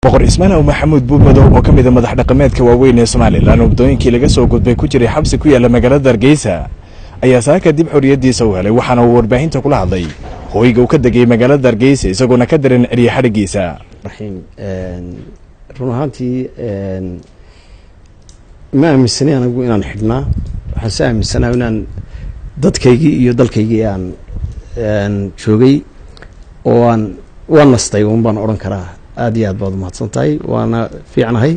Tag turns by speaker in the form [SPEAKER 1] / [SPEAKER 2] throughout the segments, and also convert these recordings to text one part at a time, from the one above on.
[SPEAKER 1] boqor Ismaan oo Maxamuud Buumadow oo kamid ah madax dhaqameedka waaweyn ee Soomaaliland oo wadooyinkii laga soo gudbay ku jiray xabsi ku yaala magaalada Hargeysa ayaa saaka dib xoriyadiisa u helay waxaana uu warbaahinta kula hadlay hooyga uu ka degay magaalada Hargeysa isagoo ka daran ciriir xarigiisa
[SPEAKER 2] run ahaantii ma aaminsanay anigu inaan xidhnaa waxaan aaminsanaa inaan dadkaygii iyo dalkaygii aan joogay oo waan nastay oo baan oran karaa aad iyo aad baad mahadsantahay waana fiicnahay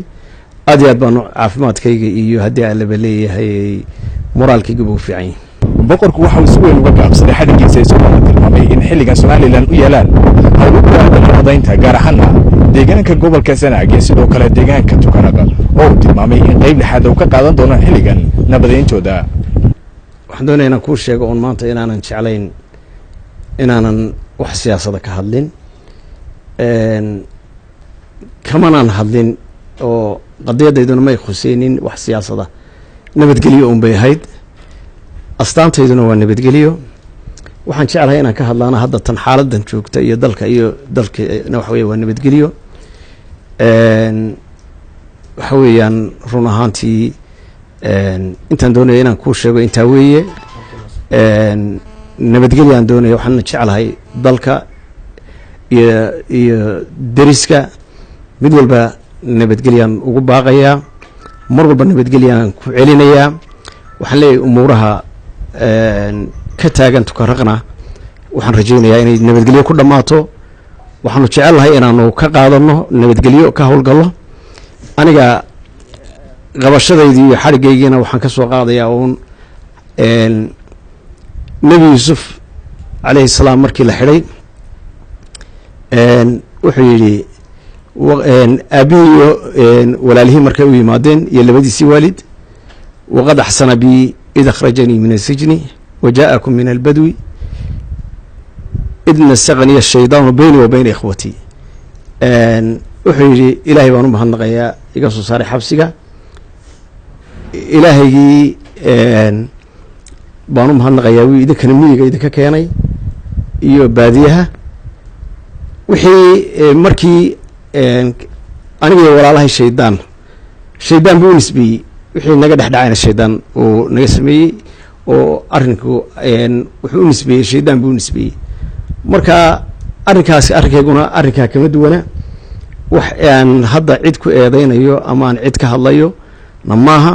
[SPEAKER 2] aad iyo aad baan caafimaadkayga iyo haddii aan laba leeyahay moraalkayga buu fiican yahay
[SPEAKER 1] boqorku waxa uu si weyn uga gaabsaday xadhigiisa isagoo tilmaamay in xilligan Soomaaliland u yeelaan hawlo ku aadan nabadaynta gaar ahaan deegaanka gobolka Sanaag iyo sidoo kale deegaanka Tukaraq oo tilmaamay in qayb lixaad uu ka qaadan doono xilligan nabadayntooda
[SPEAKER 2] waxaan doonayaa inaan ku sheego on maanta inaanan jeclayn inaanan wax siyaasada ka hadlin kamanaan hadlin oo qadiyadeeduna may khuseynin wax siyaasada nabadgelyo un bay ahayd astaanteeduna waa nabadgelyo waxaan jeclahay inaan ka hadlaana hadda tan xaaladan joogta iyo dalkana waxa weeye waa nabadgelyo waxa weeyaan run ahaantii intaan doonaya inaan kuu sheego intaa weeye nabadgelyo aan doonaya waxaan jeclahay dalka iyo deriska mid walba nabadgelyaan ugu baaqayaa mar walba nabadgelyaan ku celinayaa waxaan leeyahay umuuraha ka taagan Tukaraqna waxaan rajaynayaa inay nabadgelyo ku dhamaato waxaanu jecelahay inaanu ka qaadano nabadgelyo ka howlgalo aniga qabashadaydi iyo xarigaygiina waxaan ka soo qaadayaa uun Nabi Yusuf alayhi salaam markii la xiray wuxuu yiri abiyo walaalihii markay u yimaadeen iyo labadiisii waalid waqad ahsana bi idha kharajani min as-sijni وجاءكم من البدو إذ نسغني الشيطان بيني وبين إخوتي وحيري إلهي بانو مهنقيا يقصو صاري حبسيك إلهي بانو مهنقيا وإذا كان ميقا إذا كياني إيو باديها وحي مركي أنا ولا الله الشيطان بونسبي وحي نقد حدعين الشيطان ونقسمي oo arinku wuxuu u nisbeeyay sheedan buu nisbeeyay marka arrinkaas arkayguna arrinka kama duwana wax aan hadda cid ku eedeynayo ama aan cid ka hadlayo maaha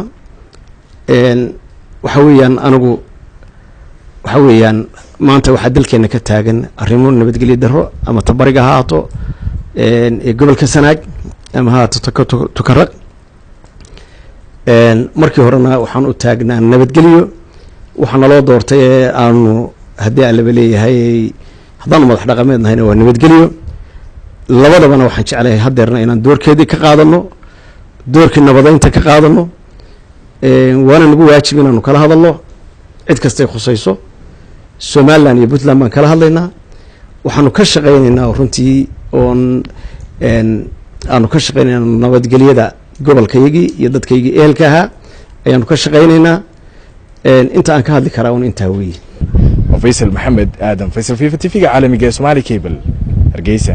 [SPEAKER 2] waxa weeyaan anigu waxa weeyaan maanta waxa dalkeena ka taagan arrimo nabadgelyo darro ama tabariga haato ee gobolka Sanaag ama haato Tukaraq markii horena waxaan u taagnaa nabadgelyo waxaan loo doortay aanu haddii aan laba leeyahay haddaan madax dhaqameednahayna waa nabadgelyo labadabana waxaan jeclahay hadeerna inaan doorkeedii ka qaadano doorkii nabadaynta ka qaadano waana nagu waajib inaanu kala hadalno cid kastay khusayso Somaliland iyo Puntland baan kala hadlaynaa waxaanu ka shaqaynaynaa runtii oon aanu ka shaqaynaynaa nabadgelyada gobolkaygii iyo dadkaygii ehelka ahaa ayaanu ka shaqaynaynaa inta aan ka hadli karaa un intaa weeye
[SPEAKER 1] Faisal Maxamed Aadan Faisal TV عالمي Somali Cable Hargeysa.